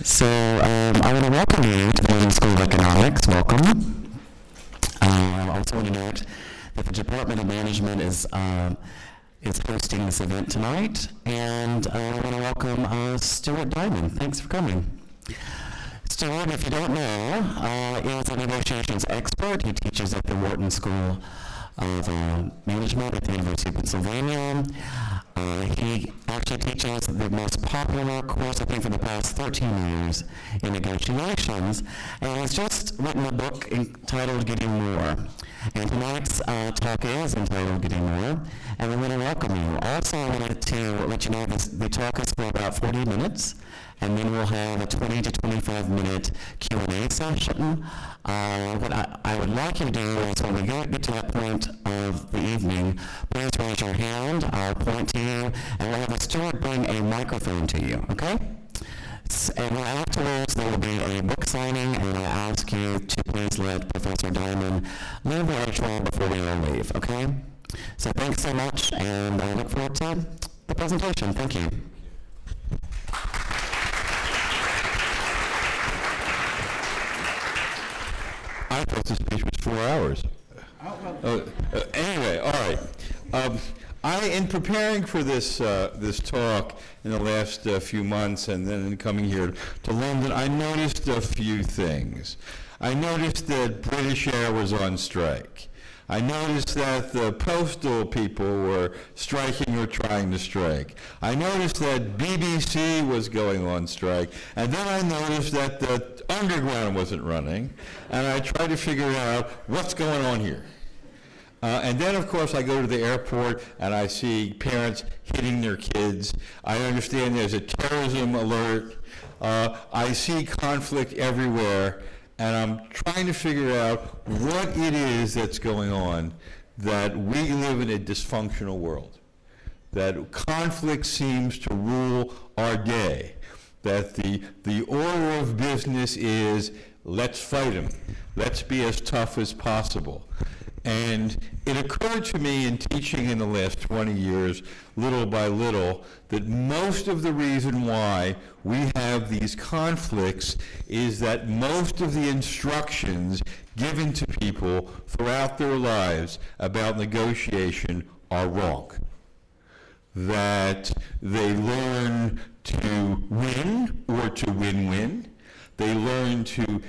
So I want to welcome you to the London School of Economics. Welcome. I also want to note that the Department of Management is hosting this event tonight, and I want to welcome Stuart Diamond. Thanks for coming. Stuart, if you don't know, is a negotiations expert. He teaches at the Wharton School of Management at the University of Pennsylvania. He actually teaches the most popular course, I think, for the past 13 years in negotiations, and he's just written a book entitled Getting More. And tonight's talk is entitled Getting More, and we want to welcome you. Also, I wanted to let you know the talk is for about 40 minutes, and then we'll have a 20 to 25 minute Q&A session. What I would like you to do is when we get to that point of the evening, please raise your hand, I'll point to you, and we'll have a Stuart bring a microphone to you, okay? And afterwards, there will be a book signing, and I'll ask you to please let Professor Diamond leave the lecture before we all leave, okay? So thanks so much, and I look forward to the presentation. Thank you. I thought this speech was 4 hours. Anyway, all right. In preparing for this talk in the last few months and then in coming here to London, I noticed a few things. I noticed that British Air was on strike. I noticed that the postal people were striking or trying to strike. I noticed that BBC was going on strike. And then I noticed that the underground wasn't running. And I tried to figure out what's going on here. And then, of course, I go to the airport and I see parents hitting their kids. I understand there's a terrorism alert. I see conflict everywhere. And I'm trying to figure out what it is that's going on, that we live in a dysfunctional world, that conflict seems to rule our day, that the order of business is let's fight them, let's be as tough as possible. And it occurred to me in teaching in the last 20 years, little by little, that most of the reason why we have these conflicts is that most of the instructions given to people throughout their lives about negotiation are wrong. That they learn to win or to win-win. They learn to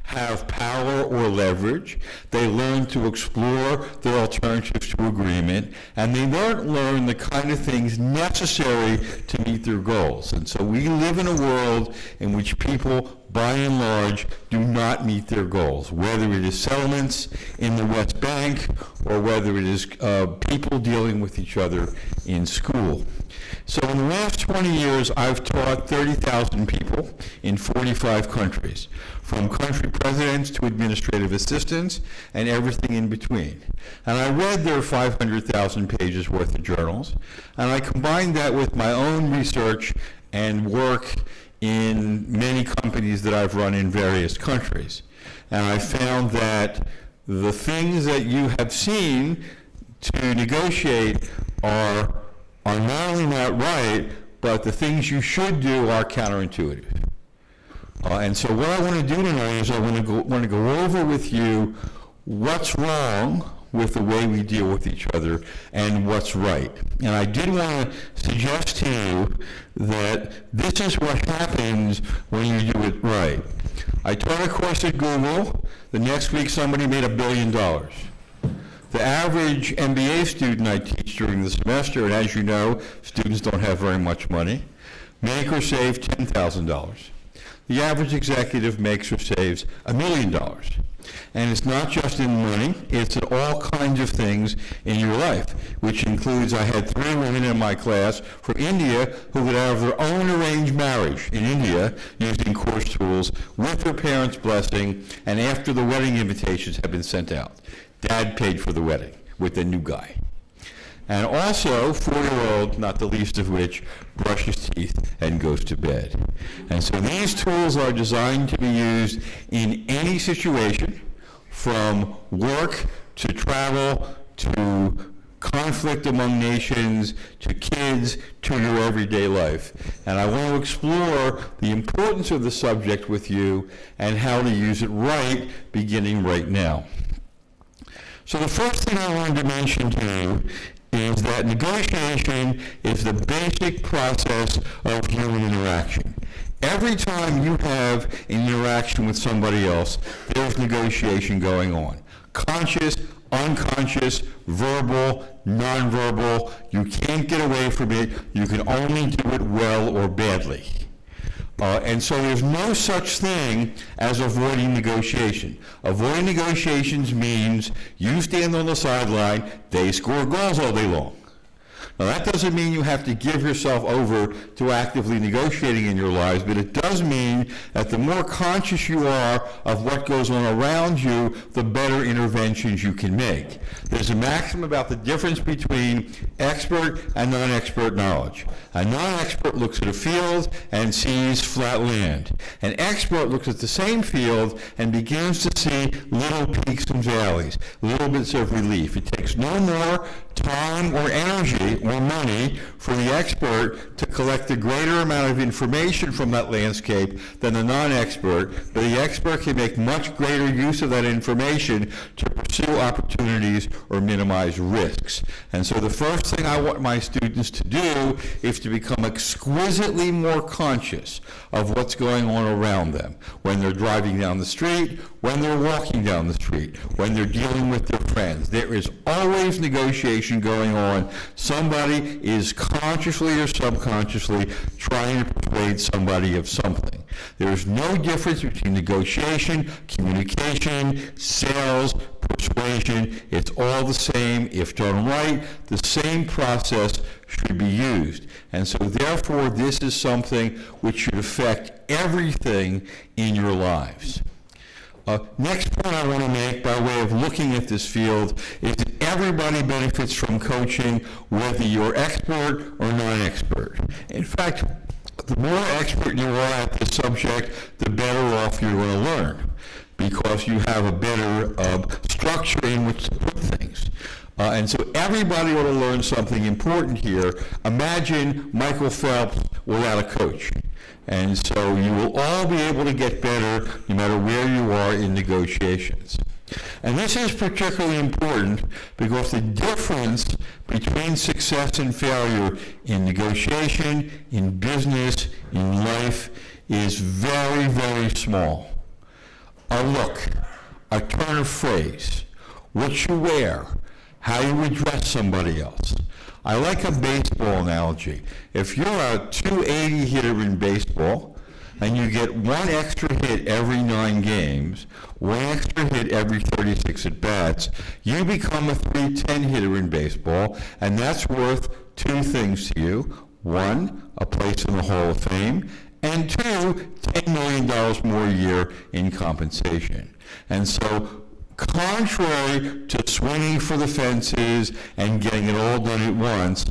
have power or leverage. They learn to explore their alternatives to agreement, and they don't learn the kind of things necessary to meet their goals. And so we live in a world in which people, by and large, do not meet their goals, whether it is settlements in the West Bank or whether it is people dealing with each other in school. So in the last 20 years, I've taught 30,000 people in 45 countries, from country presidents to administrative assistants and everything in between. And I read their 500,000 pages worth of journals, and I combined that with my own research and work in many companies that I've run in various countries. And I found that the things that you have seen to negotiate are not only not right, but the things you should do are counterintuitive. And so what I want to do tonight is I want to go over with you what's wrong with the way we deal with each other and what's right. And I did want to suggest to you that this is what happens when you do it right. I taught a course at Google. The next week somebody made $1 billion. The average MBA student I teach during the semester, and as you know, students don't have very much money, make or save $10,000. The average executive makes or saves $1 million. And it's not just in money, it's in all kinds of things in your life, which includes, I had 3 women in my class from India who would have their own arranged marriage in India using course tools with their parents' blessing and after the wedding invitations had been sent out. Dad paid for the wedding with the new guy. And also, 4-year-old, not the least of which, brushes teeth and goes to bed. And so these tools are designed to be used in any situation, from work to travel to conflict among nations, to kids, to your everyday life. And I want to explore the importance of the subject with you and how to use it right, beginning right now. So the first thing I wanted to mention to you is that negotiation is the basic process of human interaction. Every time you have an interaction with somebody else, there's negotiation going on. Conscious, unconscious, verbal, nonverbal. You can't get away from it. You can only do it well or badly. And so there's no such thing as avoiding negotiation. Avoiding negotiations means you stand on the sideline, they score goals all day long. Now that doesn't mean you have to give yourself over to actively negotiating in your lives, but it does mean that the more conscious you are of what goes on around you, the better interventions you can make. There's a maxim about the difference between expert and non-expert knowledge. A non-expert looks at a field and sees flat land. An expert looks at the same field and begins to see little peaks and valleys, little bits of relief. It takes no more time or energy or money for the expert to collect a greater amount of information from that landscape than the non-expert, but the expert can make much greater use of that information to pursue opportunities or minimize risks. And so the first thing I want my students to do is to become exquisitely more conscious of what's going on around them when they're driving down the street, when they're walking down the street, when they're dealing with their friends. There is always negotiation going on. Somebody is consciously or subconsciously trying to persuade somebody of something. There is no difference between negotiation, communication, sales, persuasion. It's all the same. If done right, the same process should be used. And so therefore, this is something which should affect everything in your lives. Next point I want to make by way of looking at this field is that everybody benefits from coaching, whether you're expert or non-expert. In fact, the more expert you are at this subject, the better off you're going to learn, because you have a better structure in which to put things. And so everybody ought to learn something important here. Imagine Michael Phelps without a coach. And so you will all be able to get better no matter where you are in negotiations. And this is particularly important because the difference between success and failure in negotiation, in business, in life is very, very small. A look, a turn of phrase, what you wear, how you address somebody else. I like a baseball analogy. If you're a 280 hitter in baseball and you get one extra hit every 9 games, one extra hit every 36 at-bats, you become a 310 hitter in baseball, and that's worth 2 things to you. 1, a place in the Hall of Fame, and 2, $10 million more a year in compensation. And so, contrary to swinging for the fences and getting it all done at once,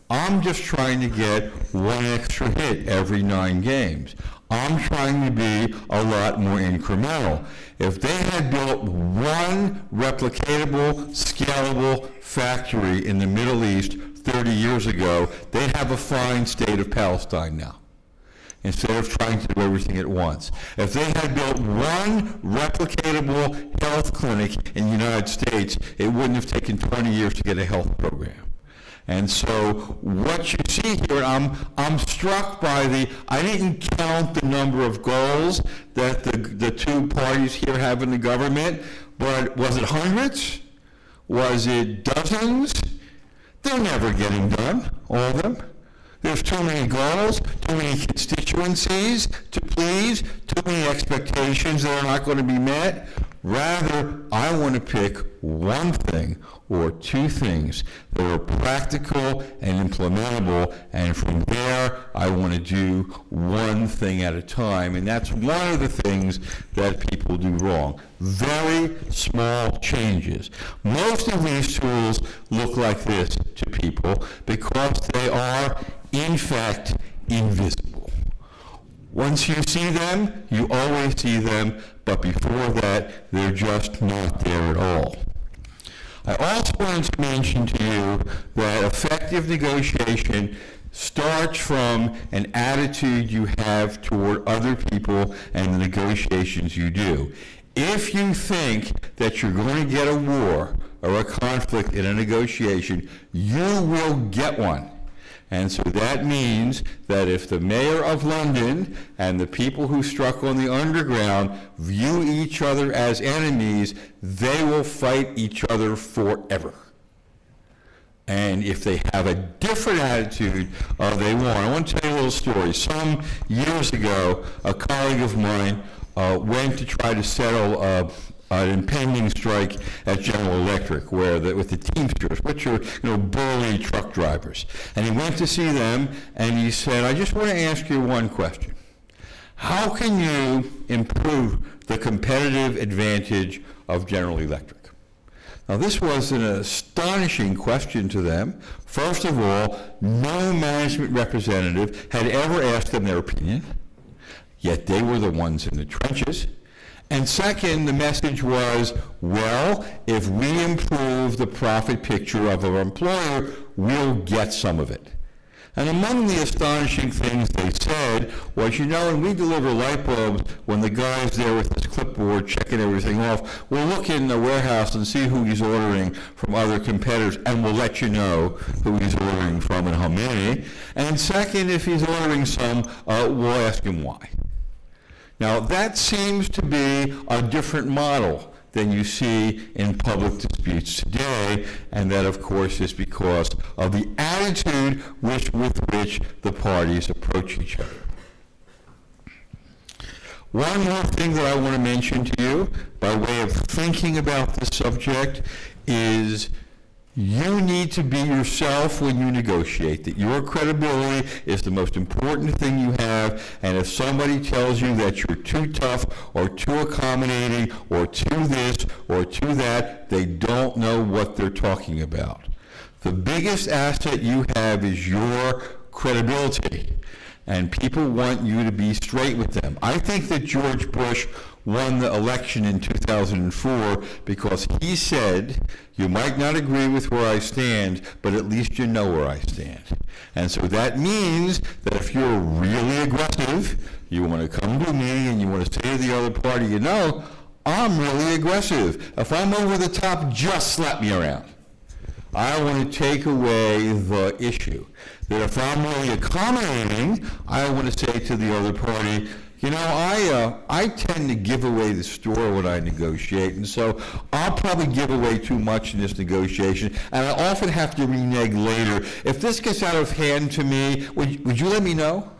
I'm just trying to get 1 extra hit every 9 games. I'm trying to be a lot more incremental. If they had built one replicatable, scalable factory in the Middle East 30 years ago, they'd have a fine state of Palestine now, instead of trying to do everything at once. If they had built one replicatable health clinic in the United States, it wouldn't have taken 20 years to get a health program. And so what you see here, I'm struck by I didn't count the number of goals that the 2 parties here have in the government, but was it hundreds? Was it dozens? They're never getting done, all of them. There's too many goals, too many constituencies to please, too many expectations that are not going to be met. Rather, I want to pick one thing or 2 things that are practical and implementable, and from there, I want to do one thing at a time, and that's one of the things that people do wrong. Very small changes. Most of these tools look like this to people because they are, in fact, invisible. Once you see them, you always see them, but before that, they're just not there at all. I also want to mention to you that effective negotiation starts from an attitude you have toward other people and the negotiations you do. If you think that you're going to get a war or a conflict in a negotiation, you will get one. And so that means that if the mayor of London and the people who struck on the underground view each other as enemies, they will fight each other forever. And if they have a different attitude, they won't. I want to tell you a little story. Some years ago, a colleague of mine went to try to settle an impending strike at General Electric, with the Teamsters, which are burly truck drivers. And he went to see them, and he said, "I just want to ask you one question. How can you improve the competitive advantage of General Electric?" Now, this was an astonishing question to them. First of all, no management representative had ever asked them their opinion, yet they were the ones in the trenches. And second, the message was, well, if we improve the profit picture of our employer, we'll get some of it. And among the astonishing things they said was, when we deliver light bulbs, when the guy's there with his clipboard checking everything off, we'll look in the warehouse and see who he's ordering from other competitors, and we'll let you know who he's ordering from and how many. And second, if he's ordering some, we'll ask him why. Now, that seems to be a different model than you see in public disputes today, and that, of course, is because of the attitude with which the parties approach each other. One more thing that I want to mention to you, by way of thinking about this subject, is you need to be yourself when you negotiate, that your credibility is the most important thing you have, and if somebody tells you that you're too tough or too accommodating or too this or too that, they don't know what they're talking about. The biggest asset you have is your credibility, and people want you to be straight with them. I think that George Bush won the election in 2004 because he said, "You might not agree with where I stand, but at least you know where I stand." And so that means that if you're really aggressive, you want to come to me and you want to say to the other party, I'm really aggressive. If I'm over the top, just slap me around. I want to take away the issue. That if I'm really accommodating, I want to say to the other party, I tend to give away the store when I negotiate, and so I'll probably give away too much in this negotiation, and I often have to renege later. If this gets out of hand to me, would you let me know?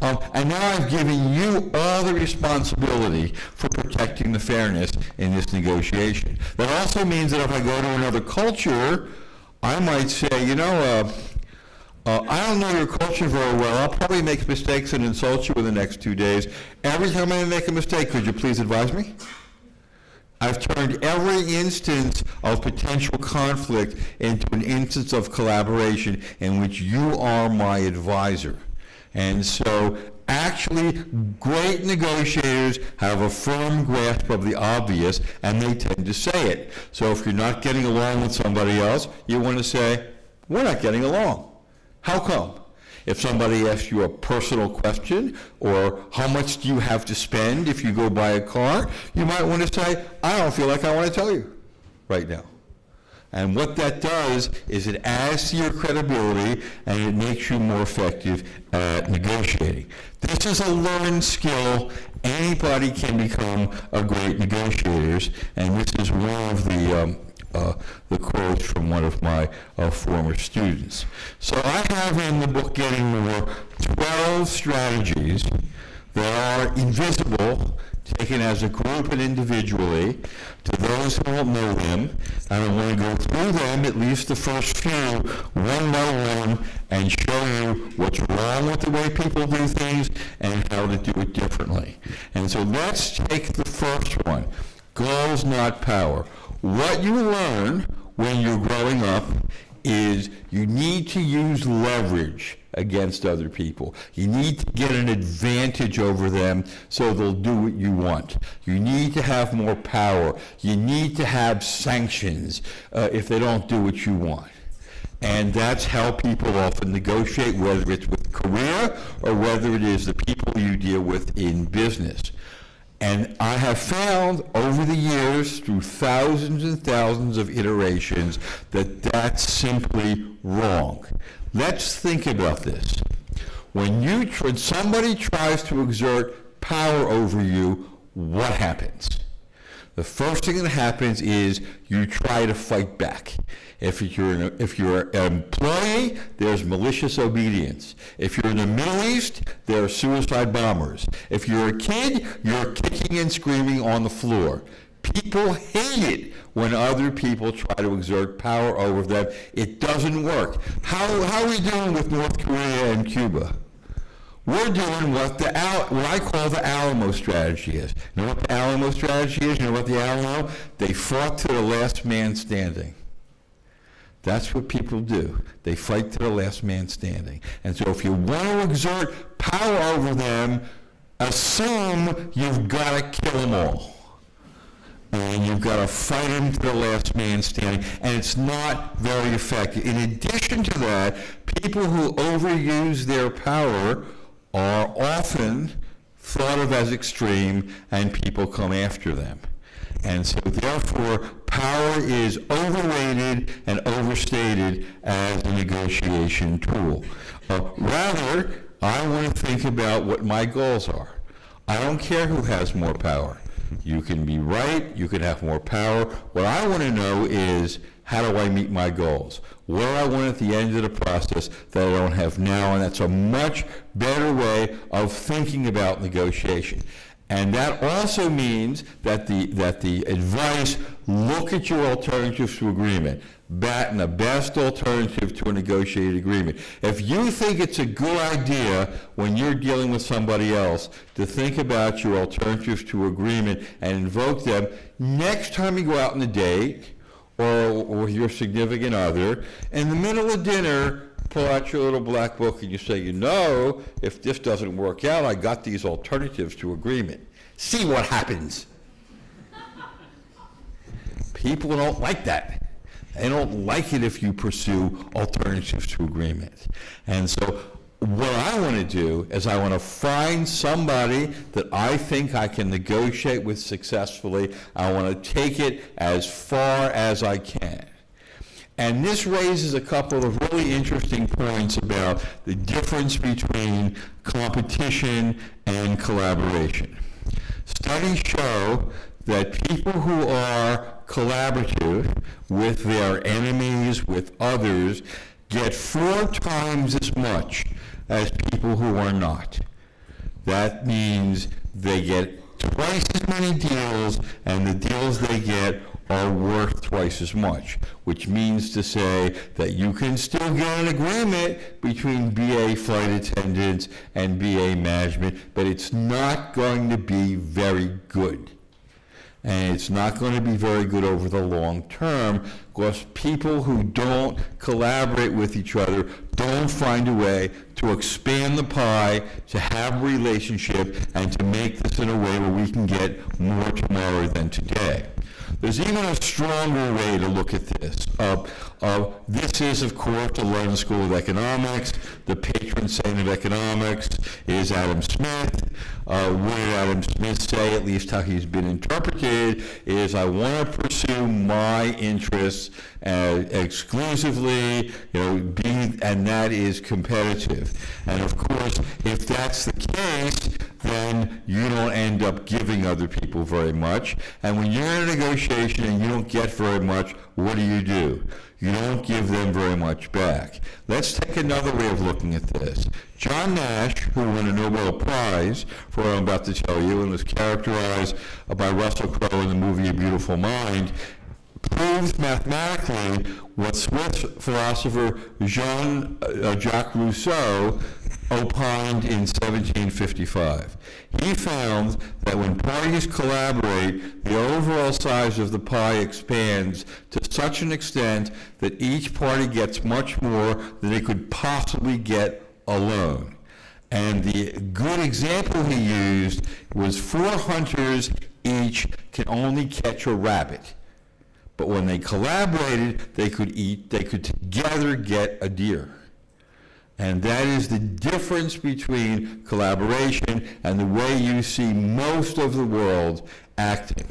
And now I've given you all the responsibility for protecting the fairness in this negotiation. That also means that if I go to another culture, I might say, I don't know your culture very well. I'll probably make mistakes and insult you in the next 2 days. Every time I make a mistake, could you please advise me? I've turned every instance of potential conflict into an instance of collaboration in which you are my advisor. And so actually, great negotiators have a firm grasp of the obvious, and they tend to say it. So if you're not getting along with somebody else, you want to say, we're not getting along. How come? If somebody asks you a personal question, or how much do you have to spend if you go buy a car, you might want to say, I don't feel like I want to tell you right now. And what that does is it adds to your credibility and it makes you more effective at negotiating. This is a learned skill. Anybody can become a great negotiator, and this is one of the quotes from one of my former students. So I have in the book Getting More 12 strategies that are invisible, taken as a group and individually, to those who don't know them. And I want to go through them, at least the first few, one by one, and show you what's wrong with the way people do things and how to do it differently. And so let's take the first one, goals, not power. What you learn when you're growing up is you need to use leverage against other people. You need to get an advantage over them so they'll do what you want. You need to have more power. You need to have sanctions if they don't do what you want. And that's how people often negotiate, whether it's with career or whether it is the people you deal with in business. And I have found over the years, through thousands and thousands of iterations, that that's simply wrong. Let's think about this. When somebody tries to exert power over you, what happens? The first thing that happens is you try to fight back. If you're an employee, there's malicious obedience. If you're in the Middle East, there are suicide bombers. If you're a kid, you're kicking and screaming on the floor. People hate it when other people try to exert power over them. It doesn't work. How are we doing with North Korea and Cuba? We're doing what I call the Alamo strategy is. You know what the Alamo strategy is? You know what the Alamo? They fought to the last man standing. That's what people do. They fight to the last man standing. And so if you want to exert power over them, assume you've got to kill them all. And you've got to fight them to the last man standing. And it's not very effective. In addition to that, people who overuse their power are often thought of as extreme, and people come after them. And so therefore, power is overrated and overstated as a negotiation tool. Rather, I want to think about what my goals are. I don't care who has more power. You can be right, you can have more power. What I want to know is, how do I meet my goals? What do I want at the end of the process that I don't have now? And that's a much better way of thinking about negotiation. And that also means that the advice, look at your alternatives to agreement. The best alternative to a negotiated agreement. If you think it's a good idea when you're dealing with somebody else to think about your alternatives to agreement and invoke them, next time you go out on a date or with your significant other, in the middle of dinner, pull out your little black book and you say, if this doesn't work out, I got these alternatives to agreement. See what happens. People don't like that. They don't like it if you pursue alternatives to agreement. And so what I want to do is I want to find somebody that I think I can negotiate with successfully. I want to take it as far as I can. And this raises a couple of really interesting points about the difference between competition and collaboration. Studies show that people who are collaborative with their enemies, with others, get 4 times as much as people who are not. That means they get twice as many deals, and the deals they get are worth twice as much, which means to say that you can still get an agreement between BA flight attendants and BA management, but it's not going to be very good. And it's not going to be very good over the long term, because people who don't collaborate with each other don't find a way to expand the pie, to have a relationship, and to make this in a way where we can get more tomorrow than today. There's even a stronger way to look at this. This is, of course, the London School of Economics. The patron saint of economics is Adam Smith. What did Adam Smith say, at least how he's been interpreted, is I want to pursue my interests exclusively, and that is competitive. And of course, if that's the case, then you don't end up giving other people very much. And when you're in a negotiation and you don't get very much, what do? You don't give them very much back. Let's take another way of looking at this. John Nash, who won a Nobel Prize for what I'm about to tell you, and was characterized by Russell Crowe in the movie A Beautiful Mind, proves mathematically what Swiss philosopher Jean-Jacques Rousseau opined in 1755. He found that when parties collaborate, the overall size of the pie expands to such an extent that each party gets much more than it could possibly get alone. And the good example he used was 4 hunters each can only catch a rabbit. But when they collaborated, they could together get a deer. And that is the difference between collaboration and the way you see most of the world acting.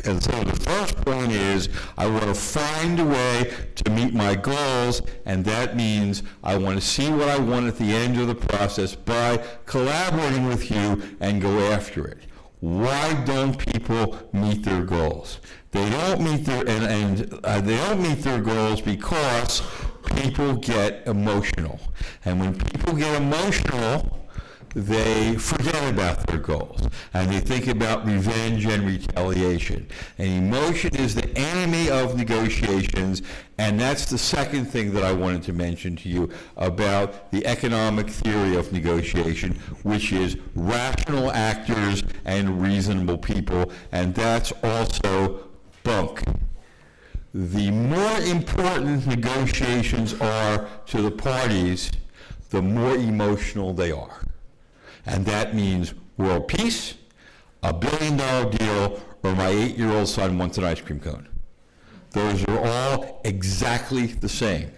And so the first point is, I want to find a way to meet my goals, and that means I want to see what I want at the end of the process by collaborating with you and go after it. Why don't people meet their goals? They don't meet their they don't meet their goals because people get emotional. And when people get emotional, they forget about their goals, and they think about revenge and retaliation. And emotion is the enemy of negotiations, and that's the second thing that I wanted to mention to you about the economic theory of negotiation, which is rational actors and reasonable people, and that's also bunk. The more important negotiations are to the parties, the more emotional they are. And that means world peace, $1 billion deal, or my 8-year-old son wants an ice cream cone. Those are all exactly the same.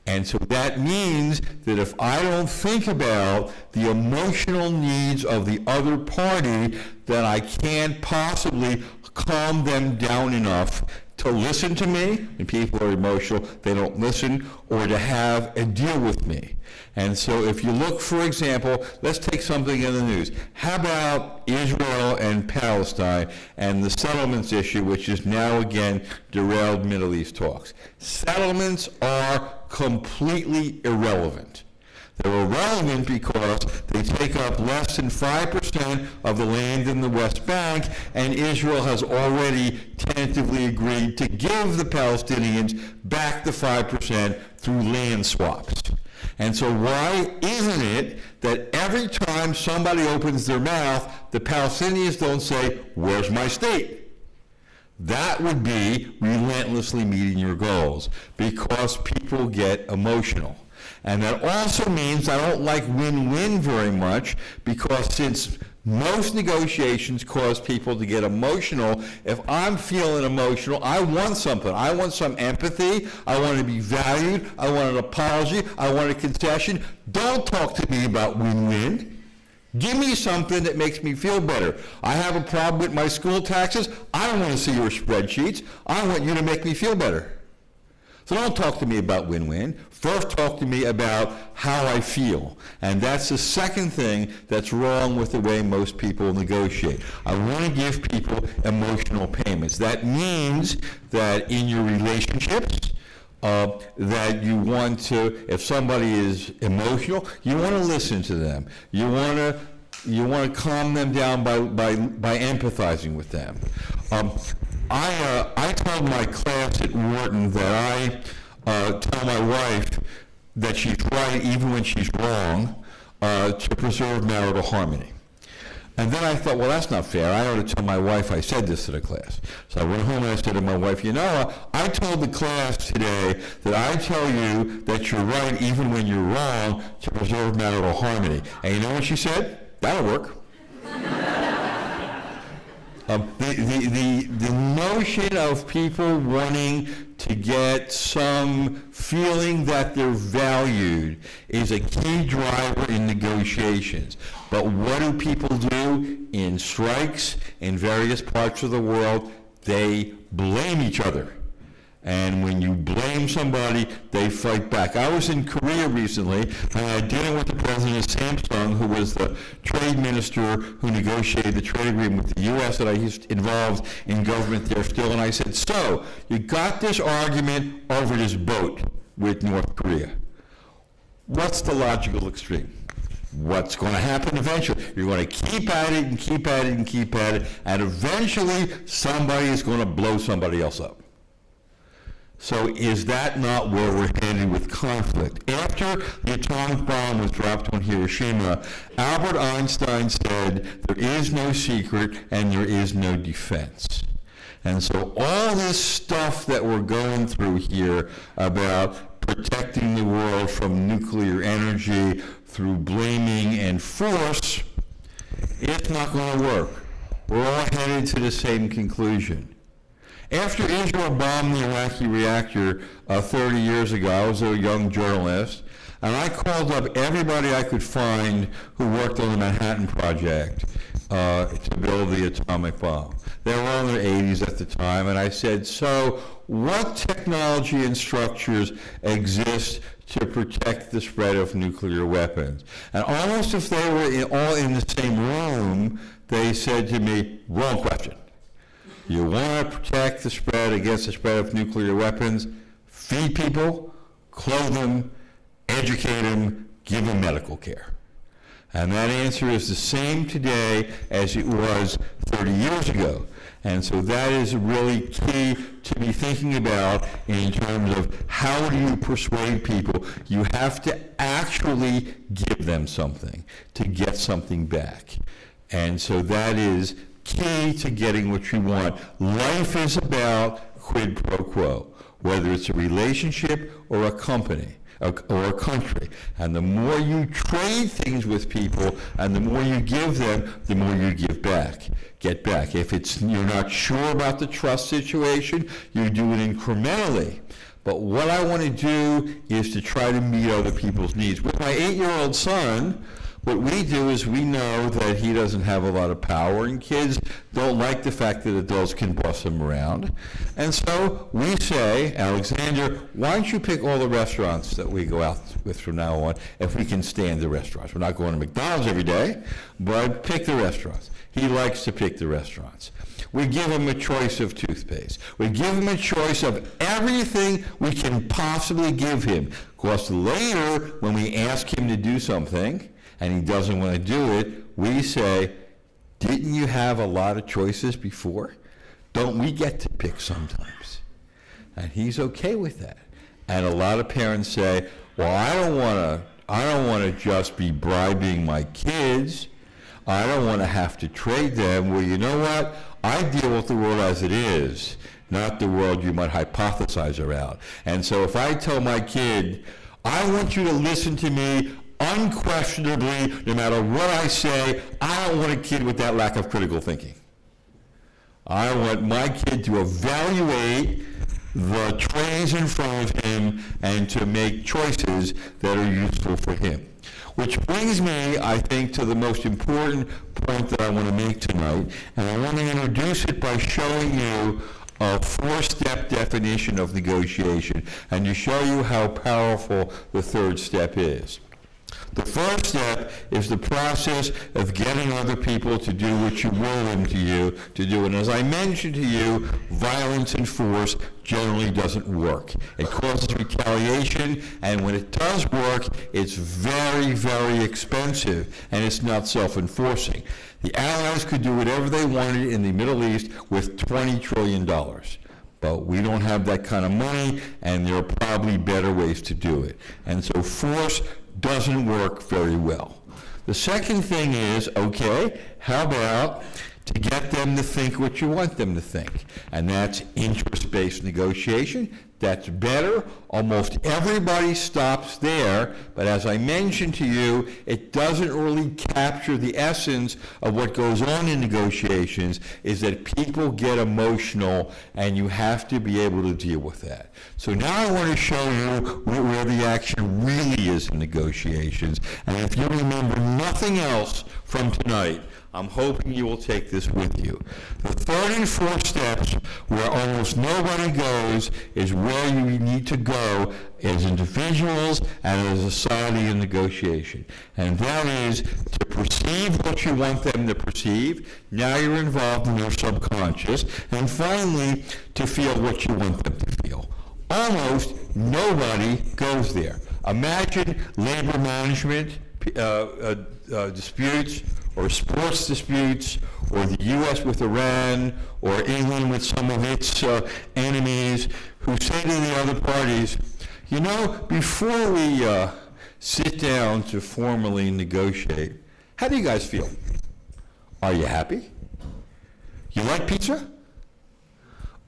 And so that means that if I don't think about the emotional needs of the other party, then I can't possibly calm them down enough to listen to me. When people are emotional, they don't listen, or to have a deal with me. And so if you look, for example, let's take something in the news. How about Israel and Palestine and the settlements issue, which is now again derailed Middle East talks? Settlements are completely irrelevant. They're irrelevant because they take up less than 5% of the land in the West Bank, and Israel has already tentatively agreed to give the Palestinians back the 5% through land swaps. And so why isn't it that every time somebody opens their mouth, the Palestinians don't say, "Where's my state?" That would be relentlessly meeting your goals, because people get emotional. And that also means I don't like win-win very much, because since most negotiations cause people to get emotional, if I'm feeling emotional, I want something. I want some empathy. I want to be valued. I want an apology. I want a concession. Don't talk to me about win-win. Give me something that makes me feel better. I have a problem with my school taxes. I don't want to see your spreadsheets. I want you to make me feel better. So don't talk to me about win-win. First, talk to me about how I feel. And that's the second thing that's wrong with the way most people negotiate. I want to give people emotional payments. That means that in your relationships, that you want to, if somebody is emotional, you want to listen to them. You want to calm them down by empathizing with them. I told my class at Wharton that I tell my wife that she's right even when she's wrong, to preserve marital harmony. And then I thought, well, that's not fair. I ought to tell my wife I said this to the class. So I went home and I said to my wife, you know, I told the class today that I tell you that you're right even when you're wrong to preserve marital harmony. And you know what she said? That'll work. The notion of people wanting to get some feeling that they're valued is a key driver in negotiations. But what do people do in strikes in various parts of the world? They blame each other. And when you blame somebody, they fight back. I was in Korea recently, and I had dinner with the president of Samsung, who was the trade minister who negotiated the trade agreement with the U.S., and I was involved in government there still. And I said, so, you got this argument over this boat with North Korea. What's the logical extreme? What's going to happen eventually? You're going to keep at it and keep at it and keep at it, and eventually somebody is going to blow somebody else up. So is that not where we're headed with conflict? After the atomic bomb was dropped on Hiroshima, Albert Einstein said, there is no secret and there is no defense. And so all this stuff that we're going through here about protecting the world from nuclear energy through blaming and force, it's not going to work. We're all headed to the same conclusion. After Israel bombed the Iraqi reactor 30 years ago, I was a young journalist, and I called up everybody I could find who worked on the Manhattan Project to build the atomic bomb. They were all in their 80s at the time, and I said, so what technology and structures exist to protect the spread of nuclear weapons? And almost if they were all in the same room, they said to me, wrong question. You want to protect the spread against the spread of nuclear weapons, feed people, clothe them, educate them, give them medical care. And that answer is the same today as it was 30 years ago. And so that is really key to be thinking about in terms of how do you persuade people. You have to actually give them something to get something back. And so that is key to getting what you want. Life is about quid pro quo, whether it's a relationship or a company or a country. And the more you trade things with people and the more you give them, the more you get back. If you're not sure about the trust situation, you do it incrementally. But what I want to do is to try to meet other people's needs. With my 8-year-old son, what we do is we know that he doesn't have a lot of power, and kids don't like the fact that adults can boss them around. And so we say, Alexander, why don't you pick all the restaurants that we go out with from now on, if we can stand the restaurants. We're not going to McDonald's every day, but pick the restaurants. He likes to pick the restaurants. We give him a choice of toothpaste. We give him a choice of everything we can possibly give him. Of course, later, when we ask him to do something, and he doesn't want to do it, we say, didn't you have a lot of choices before? Don't we get to pick sometimes? And he's okay with that. And a lot of parents say, well, I don't want to just be bribing my kids. I don't want to have to trade them. Well, you know what? I deal with the world as it is, not the world you might hypothesize around. And so if I tell my kid, I want you to listen to me unquestionably, no matter what I say, I don't want a kid with that lack of critical thinking. I want my kid to evaluate the trays in front of him and to make choices that are useful for him. Which brings me, I think, to the most important point that I want to make tonight, and I want to introduce it by showing you a 4-step definition of negotiation, and to show you how powerful the third step is. The first step is the process of getting other people to do what you will them to do. And as I mentioned to you, violence and force generally doesn't work. It causes retaliation, and when it does work, it's very, very expensive, and it's not self-enforcing. The Allies could do whatever they wanted in the Middle East with $20 trillion. But we don't have that kind of money, and there are probably better ways to do it. And so force doesn't work very well. The second thing is, okay, how about to get them to think what you want them to think? And that's interest-based negotiation. That's better. Almost everybody stops there, but as I mentioned to you, it doesn't really capture the essence of what goes on in negotiations, is that people get emotional, and you have to be able to deal with that. So now I want to show you where the action really is in negotiations, and if you remember nothing else from tonight, I'm hoping you will take this with you. The third and fourth steps, where almost nobody goes, is where you need to go as individuals and as a society in negotiation. And that is to perceive what you want them to perceive. Now you're involved in their subconscious. And finally, to feel what you want them to feel. Almost nobody goes there. Imagine labor management disputes, or sports disputes, or the U.S. with Iran, or England with some of its enemies, who say to the other parties, you know, before we sit down to formally negotiate, how do you guys feel? Are you happy? You like pizza?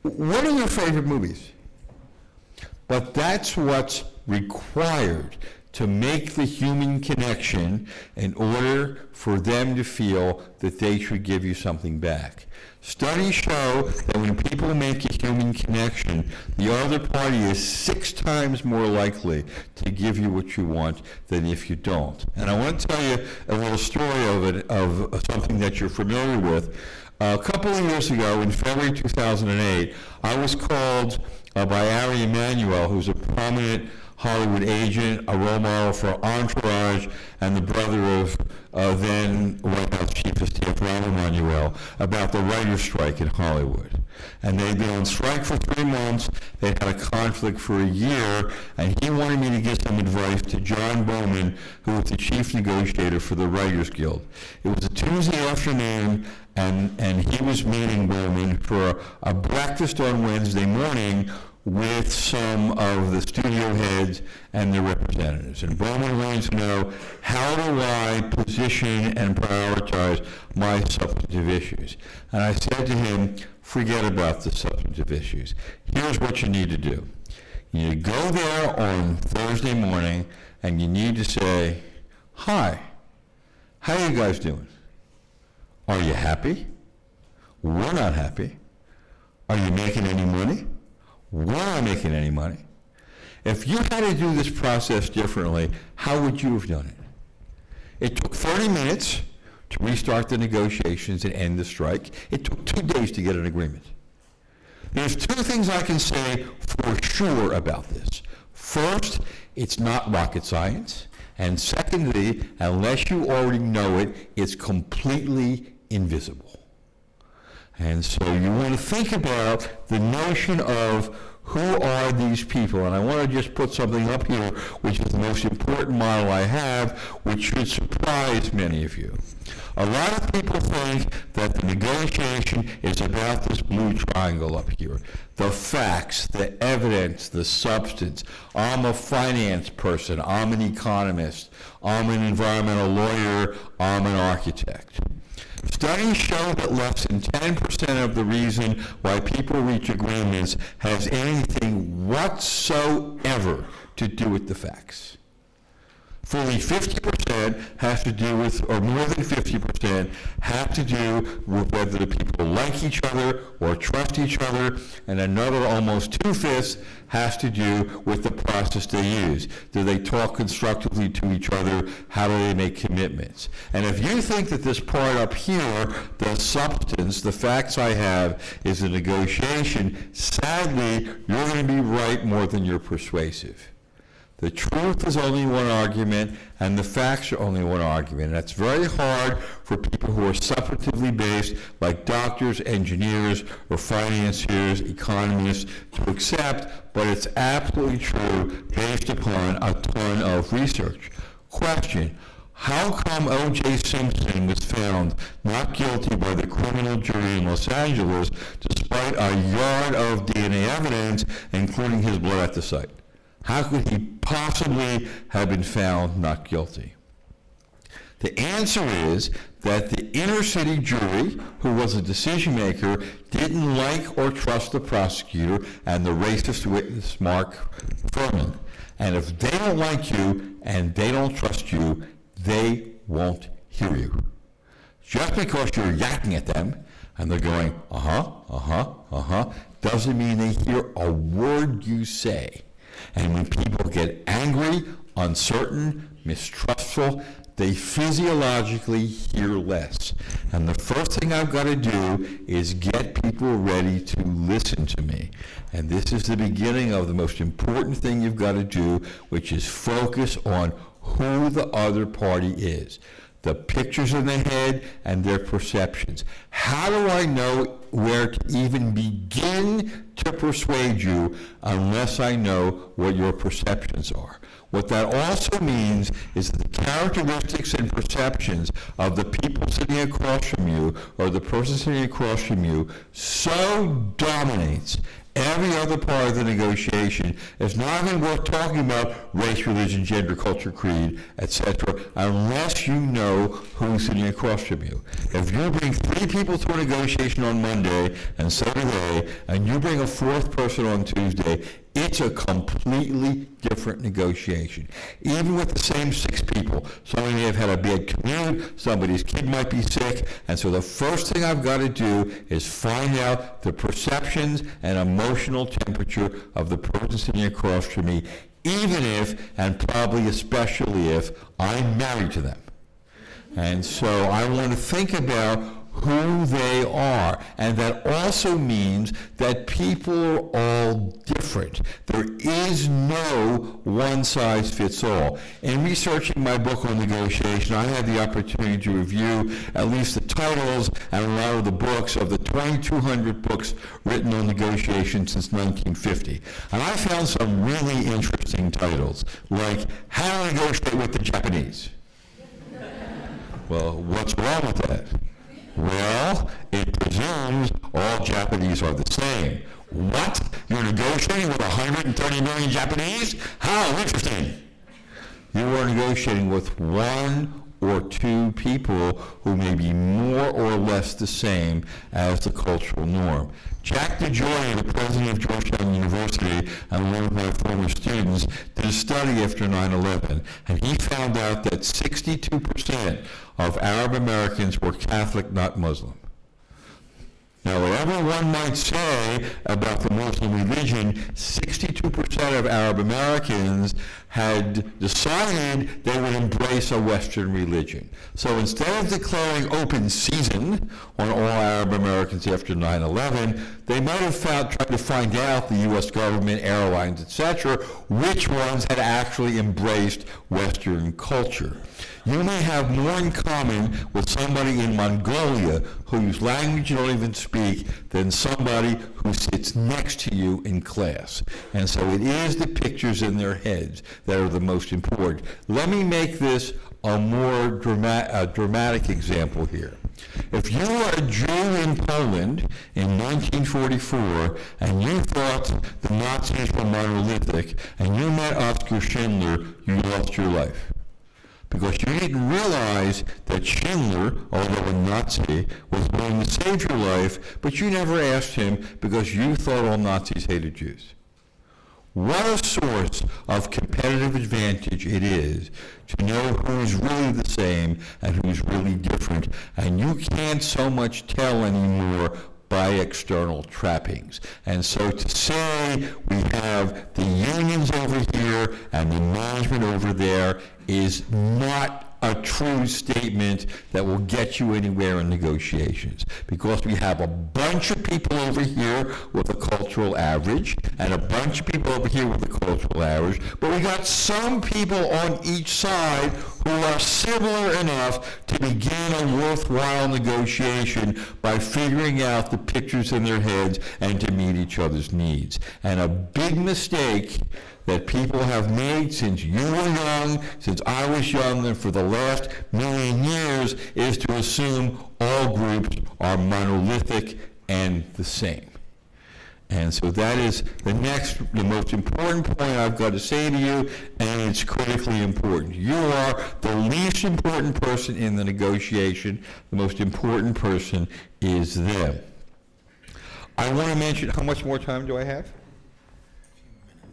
What are your favorite movies? But that's what's required to make the human connection in order for them to feel that they should give you something back. Studies show that when people make a human connection, the other party is 6 times more likely to give you what you want than if you don't. And I want to tell you a little story of something that you're familiar with. A couple of years ago, in February 2008, I was called by Ari Emanuel, who's a prominent Hollywood agent, a role model for Entourage, and the brother of then White House Chief of Staff Rahm Emanuel, about the writer's strike in Hollywood. And they'd been on strike for 3 months. They had a conflict for a year, and he wanted me to give some advice to John Bowman, who was the chief negotiator for the Writers Guild. It was a Tuesday afternoon, and he was meeting Bowman for a breakfast on Wednesday morning with some of the studio heads and their representatives. And Bowman wanted to know, how do I position and prioritize my substantive issues? And I said to him, forget about the substantive issues. Here's what you need to do. You need to go there on Thursday morning and you need to say, hi, how are you guys doing? Are you happy? We're not happy. Are you making any money? We're not making any money. If you had to do this process differently, how would you have done it? It took 30 minutes to restart the negotiations and end the strike. It took 2 days to get an agreement. There's 2 things I can say for sure about this. First, it's not rocket science. And secondly, unless you already know it, it's completely invisible. And so you want to think about the notion of who are these people. And I want to just put something up here, which is the most important model I have, which should surprise many of you. A lot of people think that the negotiation is about this blue triangle up here. The facts, the evidence, the substance. I'm a finance person. I'm an economist. I'm an environmental lawyer. I'm an architect. Studies show that less than 10% of the reason why people reach agreements has anything whatsoever to do with the facts. Fully 50% has to do with, or more than 50%, have to do with whether the people like each other or trust each other, and another almost 2/5 has to do with the process they use. Do they talk constructively to each other? How do they make commitments? And if you think that this part up here, the substance, the facts I have, is a negotiation, sadly, you're going to be right more than you're persuasive. The truth is only one argument, and the facts are only one argument. And that's very hard for people who are substantively based, like doctors, engineers, or financiers, economists, to accept, but it's absolutely true based upon a ton of research. Question: how come O.J. Simpson was found not guilty by the criminal jury in Los Angeles, despite a yard of DNA evidence, including his blood at the site? How could he possibly have been found not guilty? The answer is that the inner city jury, who was a decision maker, didn't like or trust the prosecutor and the racist witness Mark Furman. And if they don't like you and they don't trust you, they won't hear you. Just because you're yakking at them and they're going, doesn't mean they hear a word you say. And when people get angry, uncertain, mistrustful, they physiologically hear less. And the first thing I've got to do is get people ready to listen to me. And this is the beginning of the most important thing you've got to do, which is focus on who the other party is. the pictures in the head and their perceptions. How do I know where to even begin to persuade you unless I know what your perceptions are? What that also means is that the characteristics and perceptions of the people sitting across from you or the person sitting across from you so dominates every other part of the negotiation, it's not even worth talking about race, religion, gender, culture, creed, etc., unless you know who's sitting across from you. If you bring 3 people to a negotiation on Monday, and so do they, and you bring a 4th person on Tuesday, it's a completely different negotiation. Even with the same 6 people, somebody may have had a bad commute, somebody's kid might be sick, and so the first thing I've got to do is find out the perceptions and emotional temperature of the person sitting across from me, even if, and probably especially if, I'm married to them. And so I want to think about who they are. And that also means that people are all different. There is no one-size-fits-all. In researching my book on negotiation, I had the opportunity to review at least the titles and a lot of the books of the 2,200 books written on negotiation since 1950. And I found some really interesting titles, like How to Negotiate with the Japanese. Well, what's wrong with that? Well, it presumes all Japanese are the same. What? You're negotiating with 130 million Japanese? How interesting. You are negotiating with 1 or 2 people who may be more or less the same as the cultural norm. Jack DeJoy, the president of Georgetown University and one of my former students, did a study after 9/11, and he found out that 62% of Arab Americans were Catholic, not Muslim. Now, whatever one might say about the Muslim religion, 62% of Arab Americans had decided they would embrace a Western religion. So instead of declaring open season on all Arab Americans after 9/11, they might have tried to find out, the U.S. government, airlines, etc., which ones had actually embraced Western culture. You may have more in common with somebody in Mongolia whose language you don't even speak than somebody who sits next to you in class. And so it is the pictures in their heads that are the most important. Let me make this a more dramatic example here. If you were a Jew in Poland in 1944 and you thought the Nazis were monolithic and you met Oskar Schindler, you lost your life. Because you didn't realize that Schindler, although a Nazi, was willing to save your life, but you never asked him because you thought all Nazis hated Jews. What a source of competitive advantage it is to know who's really the same and who's really different. And you can't so much tell anymore by external trappings. And so to say we have the unions over here and the management over there is not a true statement that will get you anywhere in negotiations, because we have a bunch of people over here with a cultural average and a bunch of people over here with a cultural average, but we got some people on each side who are similar enough to begin a worthwhile negotiation by figuring out the pictures in their heads and to meet each other's needs. And a big mistake that people have made since you were young, since I was young, and for the last million years, is to assume all groups are monolithic and the same. And so that is the most important point I've got to say to you, and it's critically important. You are the least important person in the negotiation. The most important person is them. I want to mention, how much more time do I have?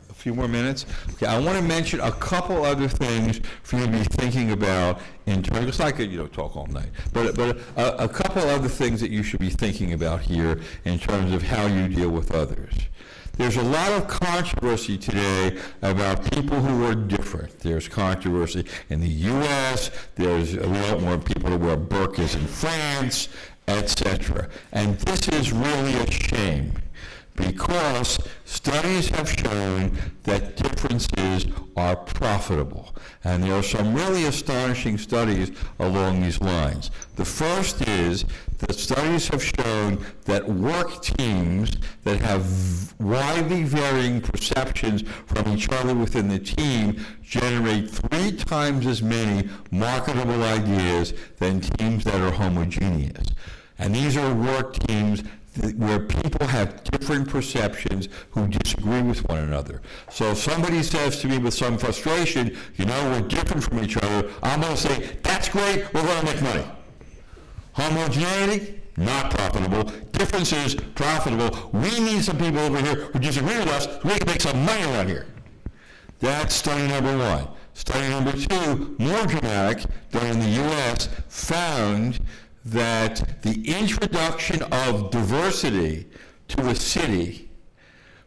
A few more minutes? Okay, I want to mention a couple other things for you to be thinking about in terms, it's not good, talk all night, but a couple other things that you should be thinking about here in terms of how you deal with others. There's a lot of controversy today about people who are different. There's controversy in the U.S., there's a lot more people who wear burqas in France, etc. And this is really a shame, because studies have shown that differences are profitable. And there are some really astonishing studies along these lines. The first is that studies have shown that work teams that have widely varying perceptions from each other within the team generate 3 times as many marketable ideas than teams that are homogeneous. And these are work teams where people have different perceptions who disagree with one another. So if somebody says to me with some frustration, you know, we're different from each other, I'm going to say, that's great, we're going to make money. Homogeneity, not profitable. Differences, profitable. We need some people over here who disagree with us so we can make some money around here. That's study number 1. Study number 2, more dramatic, done in the U.S., found that the introduction of diversity to a city,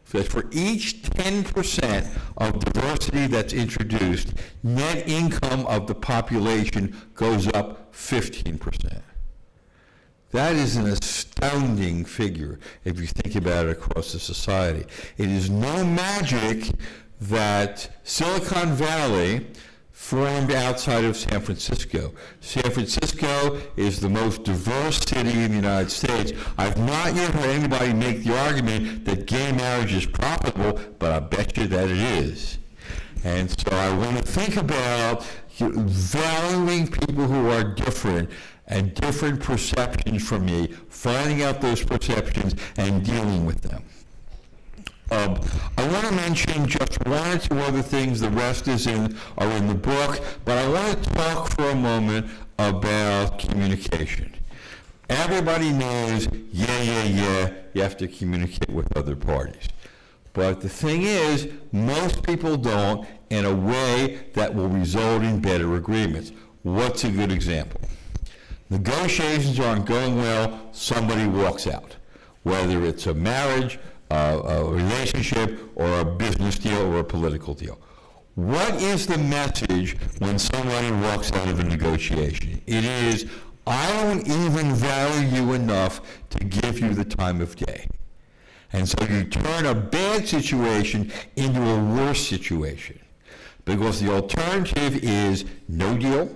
that for each 10% of diversity that's introduced, net income of the population goes up 15%. That is an astounding figure if you think about it across the society. It is no magic that Silicon Valley formed outside of San Francisco. San Francisco is the most diverse city in the United States. I've not yet heard anybody make the argument that gay marriage is profitable, but I bet you that it is. And so I want to think about valuing people who are different and different perceptions from me, finding out those perceptions and dealing with them. I want to mention just 1 or 2 other things. The rest are in the book, but I want to talk for a moment about communication. Everybody knows, you have to communicate with other parties. But the thing is, most people don't in a way that will result in better agreements. What's a good example? Negotiations aren't going well, somebody walks out. Whether it's a marriage, a relationship, or a business deal, or a political deal. What is the message when somebody walks out of a negotiation? It is, I don't even value you enough to give you the time of day. And so you turn a bad situation into a worse situation. Because the alternative is no deal,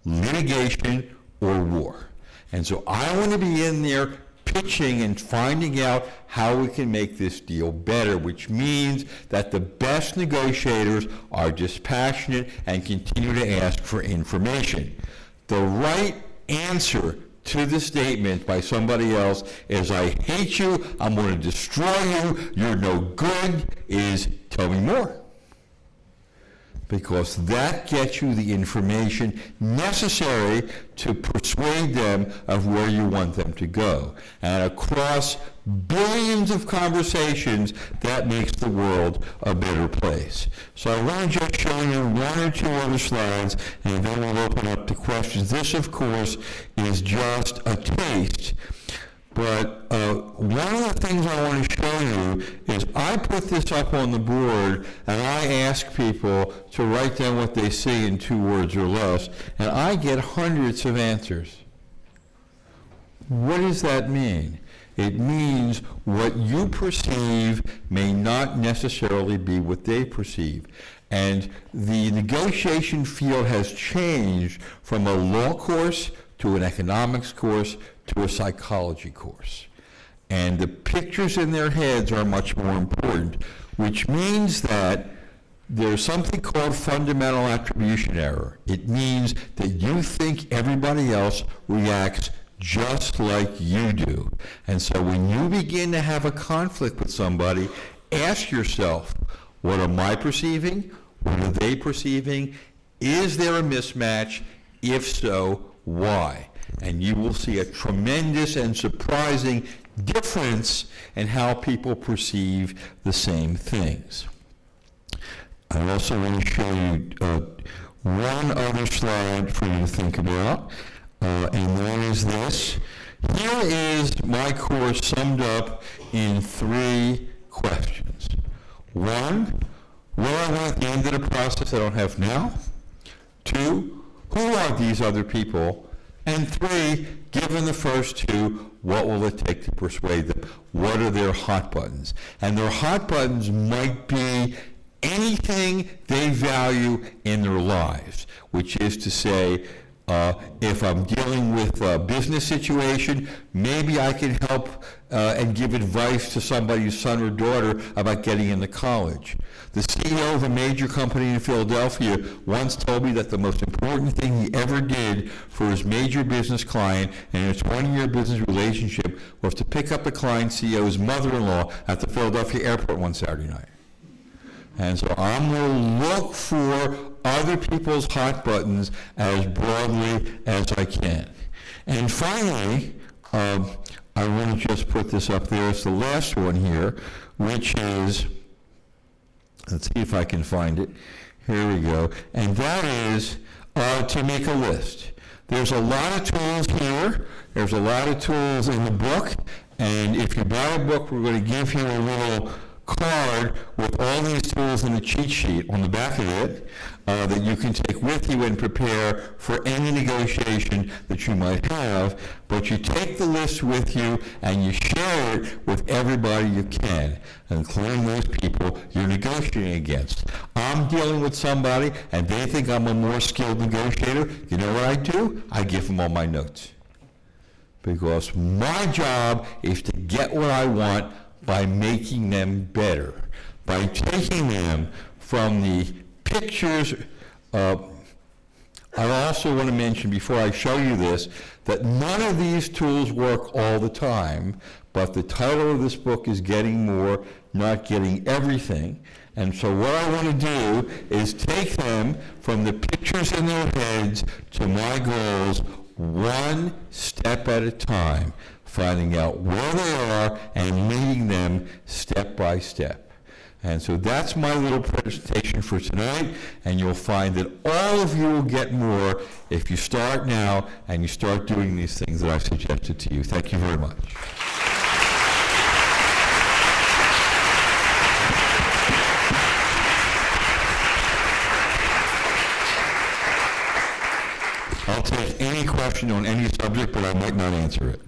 litigation, or war. And so I want to be in there pitching and finding out how we can make this deal better, which means that the best negotiators are dispassionate and continue to ask for information. The right answer to the statement by somebody else is, I hate you, I'm going to destroy you, you're no good, is, tell me more. Because that gets you the information necessary to persuade them of where you want them to go. And across billions of conversations, that makes the world a better place. So I want to just show you 1 or 2 other slides, and then we'll open up to questions. This, of course, is just a taste. But one of the things I want to show you is I put this up on the board and I ask people to write down what they see in 2 words or less, and I get hundreds of answers. What does that mean? It means what you perceive may not necessarily be what they perceive. And the negotiation field has changed from a law course to an economics course to a psychology course. And the pictures in their heads are much more important, which means that there's something called fundamental attribution error. It means that you think everybody else reacts just like you do. And so when you begin to have a conflict with somebody, ask yourself, what am I perceiving? What are they perceiving? Is there a mismatch? If so, why? And you will see a tremendous and surprising difference in how people perceive the same things. I also want to show you 1 other slide for you to think about, and that is this. Here is my course summed up in 3 questions. 1, where I want at the end of the process I don't have now. 2, who are these other people? And 3, given the first 2, What will it take to persuade them? What are their hot buttons? And their hot buttons might be anything they value in their lives, which is to say, if I'm dealing with a business situation, maybe I can help and give advice to somebody's son or daughter about getting into college. The CEO of a major company in Philadelphia once told me that the most important thing he ever did for his major business client in its 1-year business relationship was to pick up the client CEO's mother-in-law at the Philadelphia airport one Saturday night. And so I'm going to look for other people's hot buttons as broadly as I can. And finally, I want to just put this up there. It's the last one here, which is, let's see if I can find it. Here we go. And that is to make a list. There's a lot of tools here. There's a lot of tools in the book. And if you buy a book, we're going to give you a little card with all these tools in a cheat sheet on the back of it that you can take with you and prepare for any negotiation that you might have. But you take the list with you and you share it with everybody you can, including those people you're negotiating against. I'm dealing with somebody and they think I'm a more skilled negotiator. You know what I do? I give them all my notes. Because my job is to get what I want by making them better, by taking them from the pictures. I also want to mention before I show you this that none of these tools work all the time, but the title of this book is Getting More, Not Getting Everything. And so what I want to do is take them from the pictures in their heads to my goals one step at a time, finding out where they are and leading them step by step. And so that's my little presentation for tonight, and you'll find that all of you will get more if you start now and you start doing these things that I've suggested to you. Thank you very much. I'll take any question on any subject, but I might not answer it.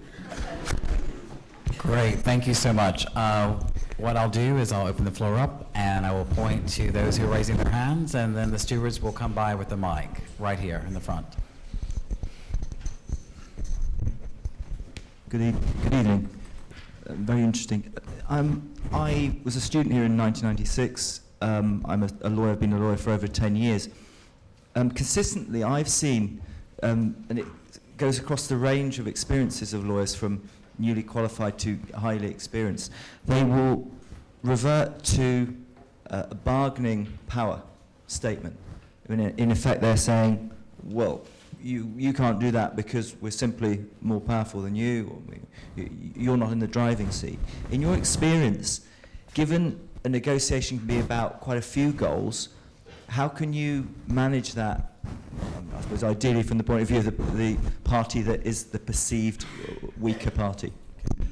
Great, thank you so much. What I'll do is I'll open the floor up and I will point to those who are raising their hands, and then the stewards will come by with the mic right here in the front. Good evening. Very interesting. I was a student here in 1996. I'm a lawyer. I've been a lawyer for over 10 years. Consistently, I've seen, and it goes across the range of experiences of lawyers from newly qualified to highly experienced, they will revert to a bargaining power statement. In effect, they're saying, well, you can't do that because we're simply more powerful than you, or you're not in the driving seat. In your experience, given a negotiation can be about quite a few goals, how can you manage that, I suppose ideally from the point of view of the party that is the perceived weaker party?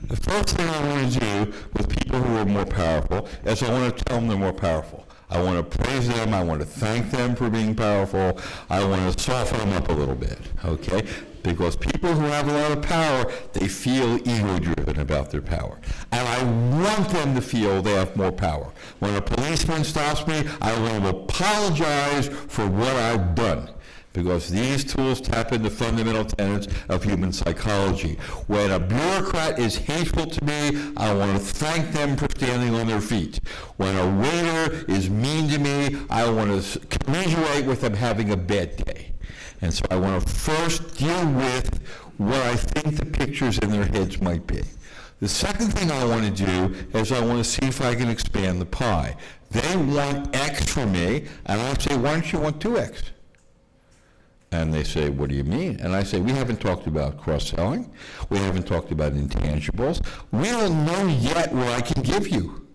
The first thing I want to do with people who are more powerful is I want to tell them they're more powerful. I want to praise them. I want to thank them for being powerful. I want to soften them up a little bit, okay? Because people who have a lot of power, they feel ego-driven about their power. And I want them to feel they have more power. When a policeman stops me, I want to apologize for what I've done. Because these tools tap into fundamental tenets of human psychology. When a bureaucrat is hateful to me, I want to thank them for standing on their feet. When a waiter is mean to me, I want to commiserate with them having a bad day. And so I want to first deal with what I think the pictures in their heads might be. The second thing I want to do is I want to see if I can expand the pie. They want X from me, and I say, why don't you want 2X? And they say, what do you mean? And I say, we haven't talked about cross-selling. We haven't talked about intangibles. We don't know yet what I can give you.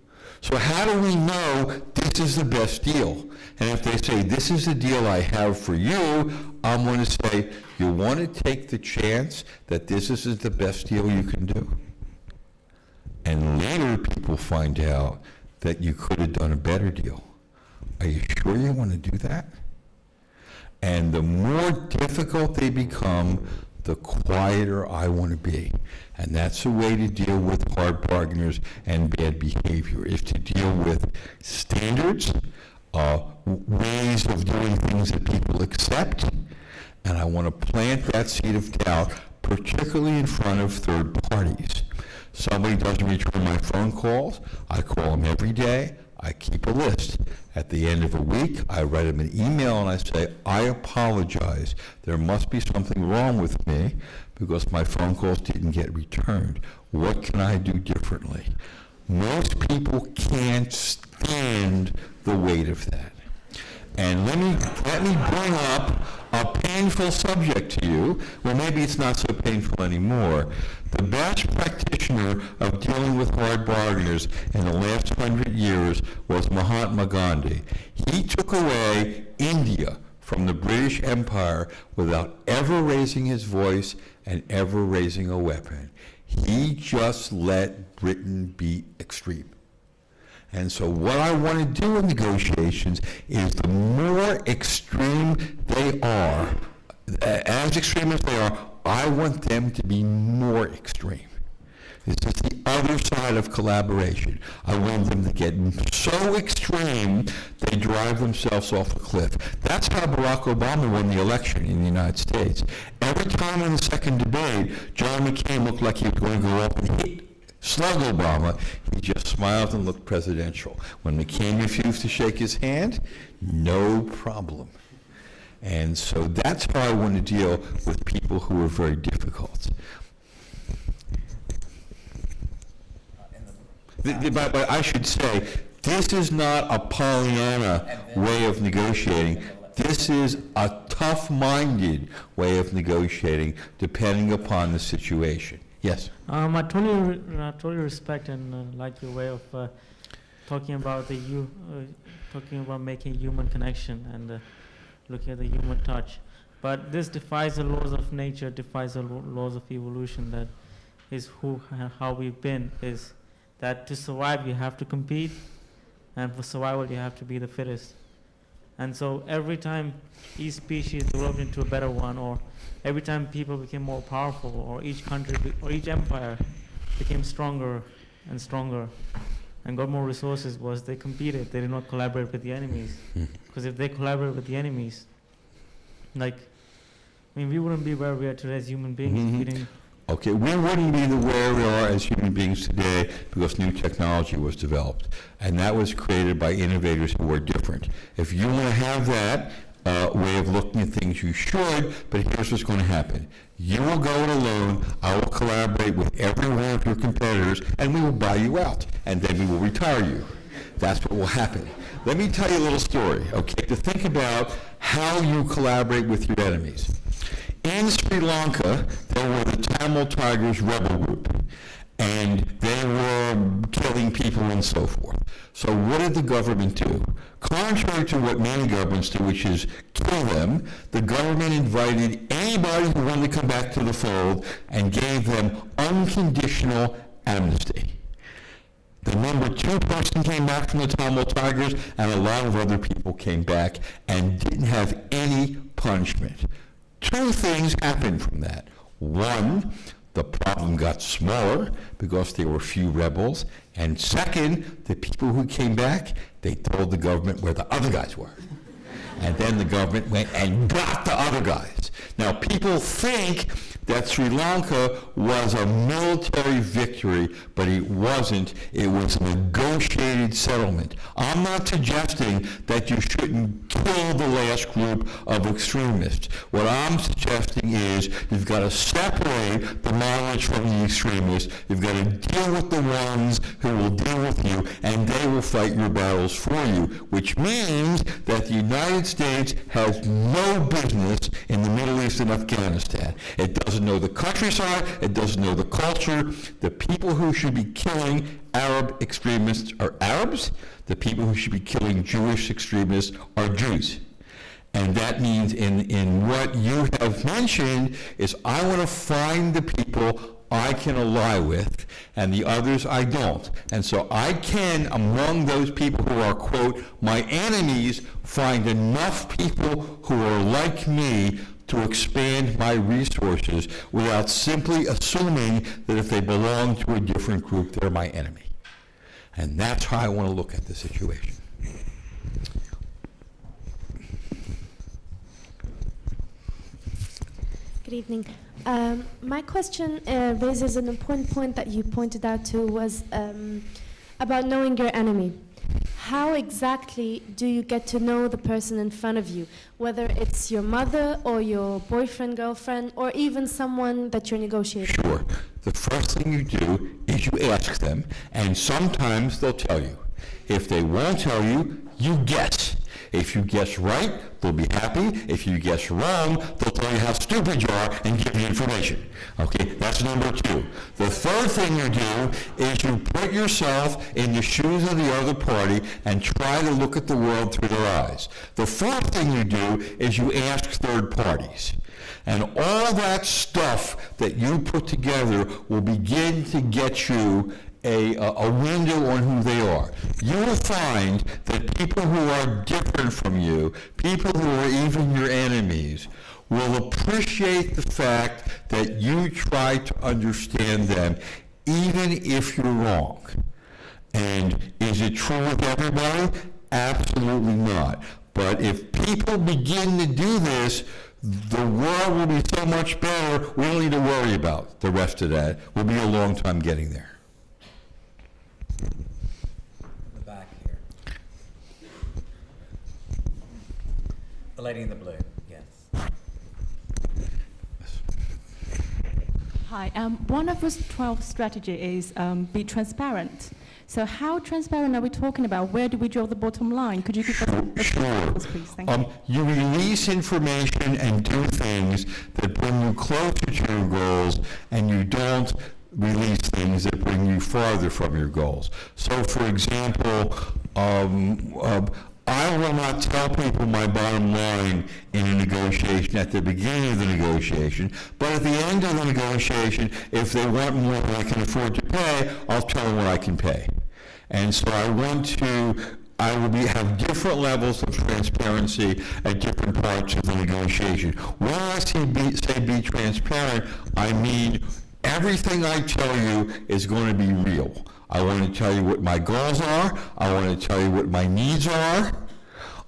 So how do we know this is the best deal? And if they say, this is the deal I have for you, I'm going to say, you want to take the chance that this is the best deal you can do? And later people find out that you could have done a better deal. Are you sure you want to do that? And the more difficult they become, the quieter I want to be. And that's the way to deal with hard bargainers and bad behavior, is to deal with standards, ways of doing things that people accept, and I want to plant that seed of doubt, particularly in front of third parties. Somebody doesn't return my phone calls, I call them every day, I keep a list. At the end of a week, I write them an email and I say, I apologize. There must be something wrong with me because my phone calls didn't get returned. What can I do differently? Most people can't stand the weight of that. And let me bring up a painful subject to you. Well, maybe it's not so painful anymore. The best practitioner of dealing with hard bargainers in the last 100 years was Mahatma Gandhi. He took away India from the British Empire without ever raising his voice and ever raising a weapon. He just let Britain be extreme. And so what I want to do in negotiations is the more extreme they are, as extreme as they are, I want them to be more extreme. This is the other side of collaboration. I want them to get so extreme they drive themselves off a cliff. That's how Barack Obama won the election in the United States. Every time in the second debate, John McCain looked like he was going to go up and hit slug Obama. He just smiled and looked presidential. When McCain refused to shake his hand, no problem. And so that's how I want to deal with people who are very difficult. But I should say, this is not a Pollyanna way of negotiating. This is a tough-minded way of negotiating, depending upon the situation. Yes? I totally respect and like your way of talking about talking about making human connection and looking at the human touch. But this defies the laws of nature, defies the laws of evolution. That is how we've been. Is that to survive you have to compete, and for survival you have to be the fittest. And so every time each species developed into a better one, or every time people became more powerful, or each country or each empire became stronger and stronger and got more resources, was they competed. They did not collaborate with the enemies. Because if they collaborate with the enemies, we wouldn't be where we are today as human beings. If we didn't. Okay, we wouldn't be where we are as human beings today because new technology was developed. And that was created by innovators who were different. If you want to have that way of looking at things, you should, but here's what's going to happen. You will go it alone, I will collaborate with every one of your competitors, and we will buy you out, and then we will retire you. That's what will happen. Let me tell you a little story, okay, to think about how you collaborate with your enemies. In Sri Lanka, there were the Tamil Tigers rebel group, and they were killing people and so forth. So what did the government do? Contrary to what many governments do, which is kill them, the government invited anybody who wanted to come back to the fold and gave them unconditional amnesty. The number 2 person came back from the Tamil Tigers, and a lot of other people came back and didn't have any punishment. 2 things happened from that. 1, the problem got smaller because there were few rebels. And 2nd, the people who came back, they told the government where the other guys were. And then the government went and got the other guys. Now, people think that Sri Lanka was a military victory, but it wasn't. It was a negotiated settlement. I'm not suggesting that you shouldn't kill the last group of extremists. What I'm suggesting is you've got to separate the moderates from the extremists. You've got to deal with the ones who will deal with you, and they will fight your battles for you, which means that the United States has no business in the Middle East and Afghanistan. It doesn't know the countryside, it doesn't know the culture. The people who should be killing Arab extremists are Arabs. The people who should be killing Jewish extremists are Jews. And that means in what you have mentioned is I want to find the people I can ally with, and the others I don't. And so I can, among those people who are, quote, my enemies, find enough people who are like me to expand my resources without simply assuming that if they belong to a different group, they're my enemy. And that's how I want to look at the situation. Good evening. My question raises an important point that you pointed out to, was about knowing your enemy. How exactly do you get to know the person in front of you, whether it's your mother or your boyfriend, girlfriend, or even someone that you're negotiating? Sure. The first thing you do is you ask them, and sometimes they'll tell you. If they won't tell you, you guess. If you guess right, they'll be happy. If you guess wrong, they'll tell you how stupid you are and give you information. Okay, that's number two. The third thing you do is you put yourself in the shoes of the other party and try to look at the world through their eyes. The fourth thing you do is you ask third parties. And all that stuff that you put together will begin to get you a window on who they are. You will find that people who are different from you, people who are even your enemies, will appreciate the fact that you try to understand them, even if you're wrong. And is it true with everybody? Absolutely not. But if people begin to do this, the world will be so much better, we don't need to worry about the rest of that. We'll be a long time getting there. The back here. The lady in the blue, yes. Hi, one of those 12 strategies is be transparent. So how transparent are we talking about? Where do we draw the bottom line? Could you give us examples, please? Thank you. You release information and do things that bring you closer to your goals, and you don't release things that bring you farther from your goals. So, for example, I will not tell people my bottom line in a negotiation at the beginning of the negotiation, but at the end of the negotiation, if they want more than I can afford to pay, I'll tell them what I can pay. And so I will have different levels of transparency at different parts of the negotiation. When I say be transparent, I mean everything I tell you is going to be real. I want to tell you what my goals are. I want to tell you what my needs are.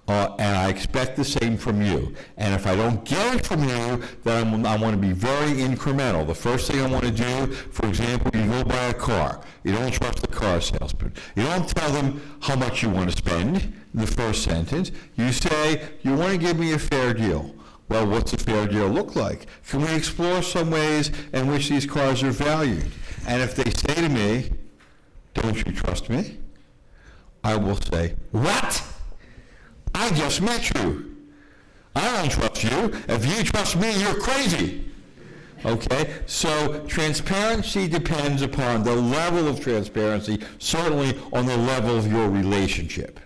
And I expect the same from you. And if I don't get it from you, then I want to be very incremental. The first thing I want to do, for example, you go buy a car. You don't trust the car salesman. You don't tell them how much you want to spend in the first sentence. You say, you want to give me a fair deal. Well, what's a fair deal look like? Can we explore some ways in which these cars are valued? And if they say to me, don't you trust me? I will say, what? I just met you. I don't trust you. If you trust me, you're crazy. Okay? So transparency depends upon the level of transparency, certainly on the level of your relationship.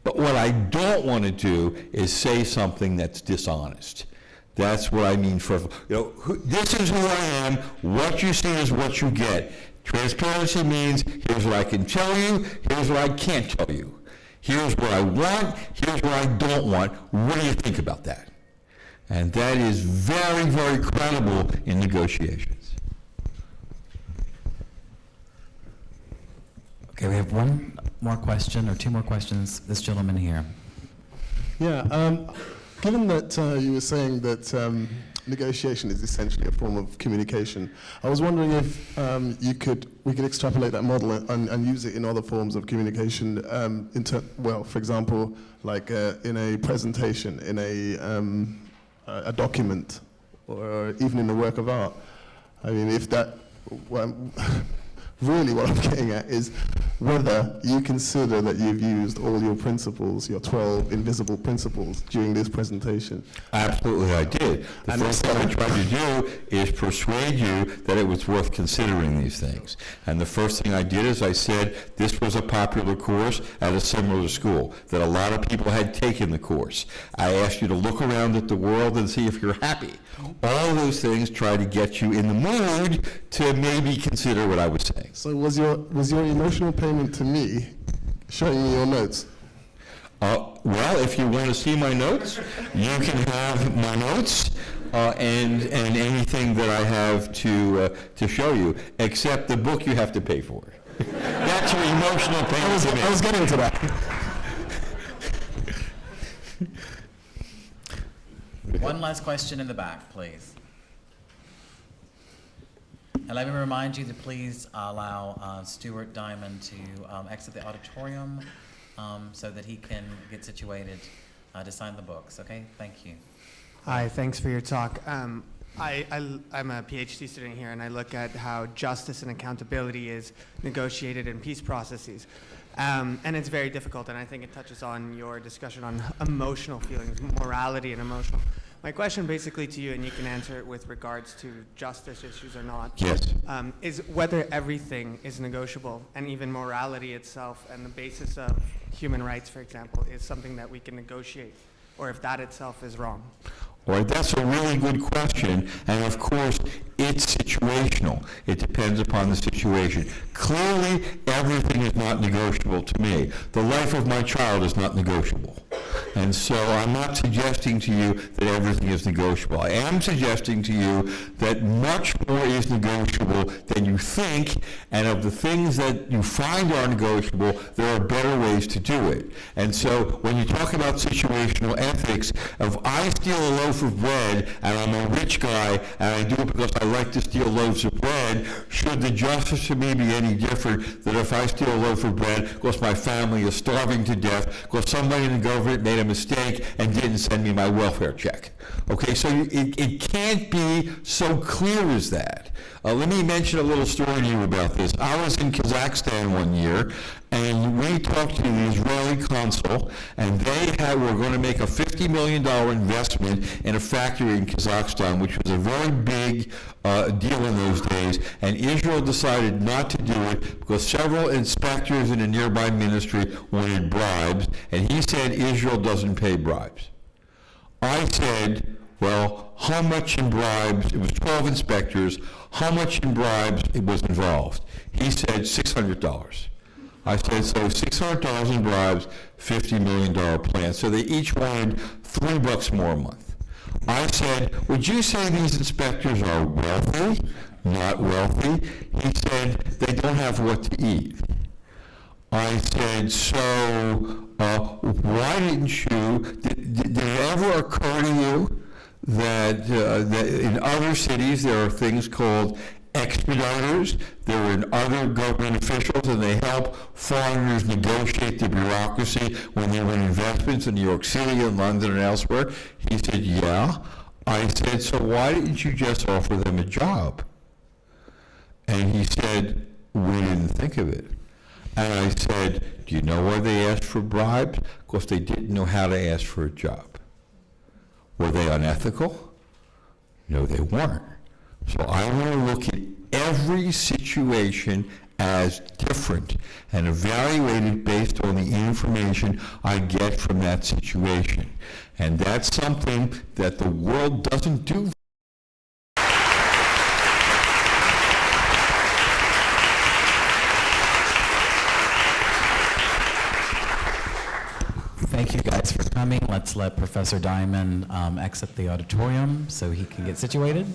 But what I don't want to do is say something that's dishonest. That's what I mean for, this is who I am, what you see is what you get. Transparency means, here's what I can tell you, here's what I can't tell you. Here's what I want, here's what I don't want. What do you think about that? And that is very, very credible in negotiations. Okay, we have one more question, or two more questions. This gentleman here. Yeah, given that you were saying that negotiation is essentially a form of communication, I was wondering if we could extrapolate that model and use it in other forms of communication. For example, like in a presentation, in a document, or even in a work of art. I mean, if that. Really what I'm getting at is whether you consider that you've used all your principles, your 12 invisible principles, during this presentation. Absolutely, I did. The first thing I tried to do is persuade you that it was worth considering these things. And the first thing I did is I said this was a popular course at a similar school, that a lot of people had taken the course. I asked you to look around at the world and see if you're happy. All of those things try to get you in the mood to maybe consider what I was saying. So was your emotional payment to me showing me your notes? Well, if you want to see my notes, you can have my notes and anything that I have to show you, except the book you have to pay for. That's your emotional pain to me. I was getting to that. One last question in the back, please. And let me remind you to please allow Stuart Diamond to exit the auditorium so that he can get situated to sign the books. Okay, thank you. Hi, thanks for your talk. I'm a PhD student here, and I look at how justice and accountability is negotiated in peace processes. And it's very difficult, and I think it touches on your discussion on emotional feelings, morality and emotional. My question basically to you, and you can answer it with regards to justice issues or not, Yes. is whether everything is negotiable, and even morality itself and the basis of human rights, for example, is something that we can negotiate, or if that itself is wrong. All right, that's a really good question, and of course, it's situational. It depends upon the situation. Clearly, everything is not negotiable to me. The life of my child is not negotiable. And so I'm not suggesting to you that everything is negotiable. I am suggesting to you that much more is negotiable than you think, and of the things that you find are negotiable, there are better ways to do it. And so when you talk about situational ethics, if I steal a loaf of bread and I'm a rich guy and I do it because I like to steal loaves of bread, should the justice to me be any different than if I steal a loaf of bread because my family is starving to death because somebody in the government made a mistake and didn't send me my welfare check? Okay, so it can't be so clear as that. Let me mention a little story to you about this. I was in Kazakhstan one year, and we talked to the Israeli consul, and they were going to make a $50 million investment in a factory in Kazakhstan, which was a very big deal in those days, and Israel decided not to do it because several inspectors in a nearby ministry wanted bribes, and he said Israel doesn't pay bribes. I said, well, how much in bribes? It was 12 inspectors. How much in bribes was involved? He said $600. I said, so $600 in bribes, $50 million plan. So they each wanted $3 more a month. I said, would you say these inspectors are wealthy? Not wealthy? He said, they don't have what to eat. I said, so why didn't you, did it ever occur to you that in other cities there are things called expediters? There are other government officials, and they help foreigners negotiate the bureaucracy when they win investments in New York City and London and elsewhere. He said, yeah. I said, so why didn't you just offer them a job? And he said, we didn't think of it. And I said, do you know why they asked for bribes? Because they didn't know how to ask for a job. Were they unethical? No, they weren't. So I want to look at every situation as different and evaluate it based on the information I get from that situation. And that's something that the world doesn't do. Thank you guys for coming. Let's let Professor Diamond exit the auditorium so he can get situated.